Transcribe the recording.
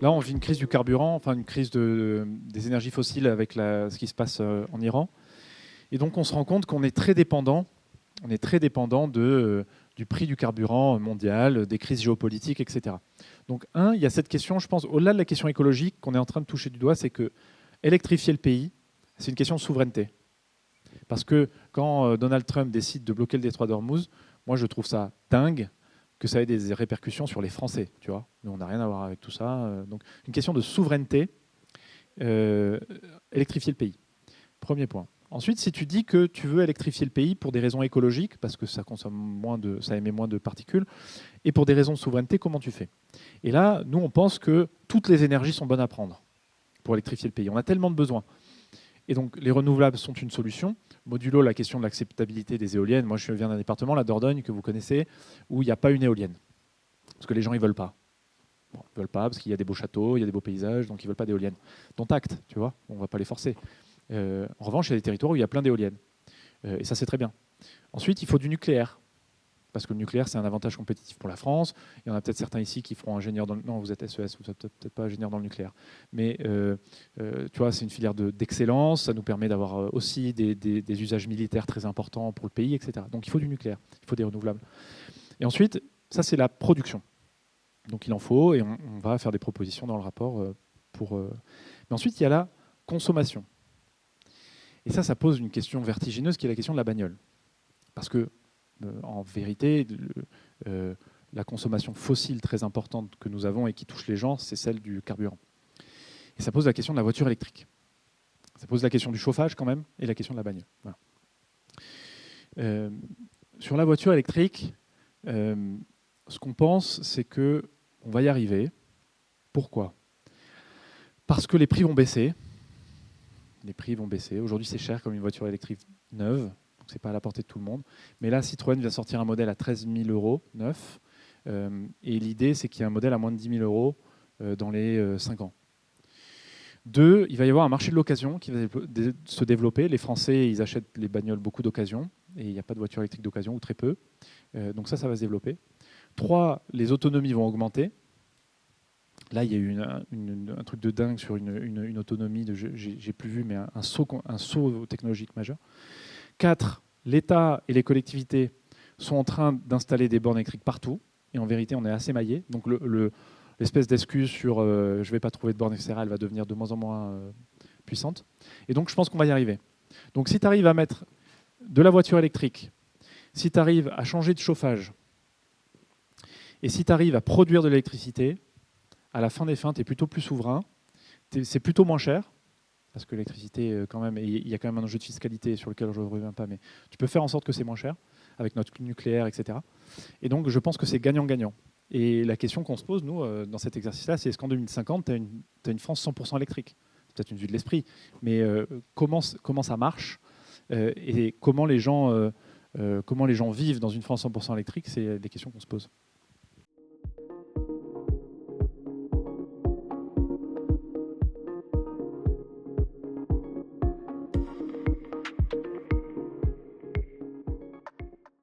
là, on vit une crise du carburant, enfin une crise des énergies fossiles avec ce qui se passe en Iran. Et donc, on se rend compte qu'on est très dépendant. On est très dépendant du prix du carburant mondial, des crises géopolitiques, etc. Donc, il y a cette question, je pense, au-delà de la question écologique qu'on est en train de toucher du doigt, c'est que électrifier le pays, c'est une question de souveraineté. Parce que quand Donald Trump décide de bloquer le détroit d'Ormuz, moi, je trouve ça dingue que ça ait des répercussions sur les Français. Tu vois, nous, on n'a rien à voir avec tout ça. Donc, une question de souveraineté, électrifier le pays. Premier point. Ensuite, si tu dis que tu veux électrifier le pays pour des raisons écologiques, parce que ça émet moins de particules, et pour des raisons de souveraineté, comment tu fais? Et là, nous, on pense que toutes les énergies sont bonnes à prendre pour électrifier le pays. On a tellement de besoins. Et donc, les renouvelables sont une solution. Modulo la question de l'acceptabilité des éoliennes. Moi, je viens d'un département, la Dordogne, que vous connaissez, où il n'y a pas une éolienne. Parce que les gens, ils ne veulent pas. Bon, ils ne veulent pas parce qu'il y a des beaux châteaux, il y a des beaux paysages, donc ils ne veulent pas d'éoliennes. Dont acte, tu vois, on ne va pas les forcer. En revanche, il y a des territoires où il y a plein d'éoliennes. Et ça, c'est très bien. Ensuite, il faut du nucléaire. Parce que le nucléaire, c'est un avantage compétitif pour la France. Il y en a peut-être certains ici qui feront ingénieur dans le... Non, vous êtes SES, vous n'êtes peut-être pas ingénieur dans le nucléaire. Mais tu vois, c'est une filière d'excellence. Ça nous permet d'avoir aussi des usages militaires très importants pour le pays, etc. Donc il faut du nucléaire, il faut des renouvelables. Et ensuite, ça, c'est la production. Donc il en faut, et on va faire des propositions dans le rapport pour... Mais ensuite, il y a la consommation. Et ça pose une question vertigineuse qui est la question de la bagnole. Parce que, en vérité, la consommation fossile très importante que nous avons et qui touche les gens, c'est celle du carburant. Et ça pose la question de la voiture électrique. Ça pose la question du chauffage quand même et la question de la bagnole. Voilà. Sur la voiture électrique, ce qu'on pense, c'est qu'on va y arriver. Pourquoi? Parce que les prix vont baisser. Les prix vont baisser. Aujourd'hui, c'est cher comme une voiture électrique neuve, donc ce n'est pas à la portée de tout le monde. Mais là, Citroën vient sortir un modèle à 13 000 € neuf. Et l'idée, c'est qu'il y a un modèle à moins de 10 000 € dans les 5 ans. 2, il va y avoir un marché de l'occasion qui va se développer. Les Français, ils achètent les bagnoles beaucoup d'occasion, et il n'y a pas de voiture électrique d'occasion, ou très peu. Donc ça va se développer. 3, les autonomies vont augmenter. Là, il y a eu un truc de dingue sur une autonomie, j'ai plus vu, mais un saut technologique majeur. 4, l'État et les collectivités sont en train d'installer des bornes électriques partout. Et en vérité, on est assez maillé. Donc l'espèce d'excuse sur je ne vais pas trouver de borne, etc., elle va devenir de moins en moins puissante. Et donc, je pense qu'on va y arriver. Donc, si tu arrives à mettre de la voiture électrique, si tu arrives à changer de chauffage, et si tu arrives à produire de l'électricité, à la fin des fins, tu es plutôt plus souverain, c'est plutôt moins cher, parce que l'électricité, quand même, il y a quand même un enjeu de fiscalité sur lequel je ne reviens pas, mais tu peux faire en sorte que c'est moins cher, avec notre nucléaire, etc. Et donc, je pense que c'est gagnant-gagnant. Et la question qu'on se pose, nous, dans cet exercice-là, c'est est-ce qu'en 2050, tu as une France 100% électrique? C'est peut-être une vue de l'esprit, mais comment ça marche et comment les gens vivent dans une France 100% électrique, c'est des questions qu'on se pose.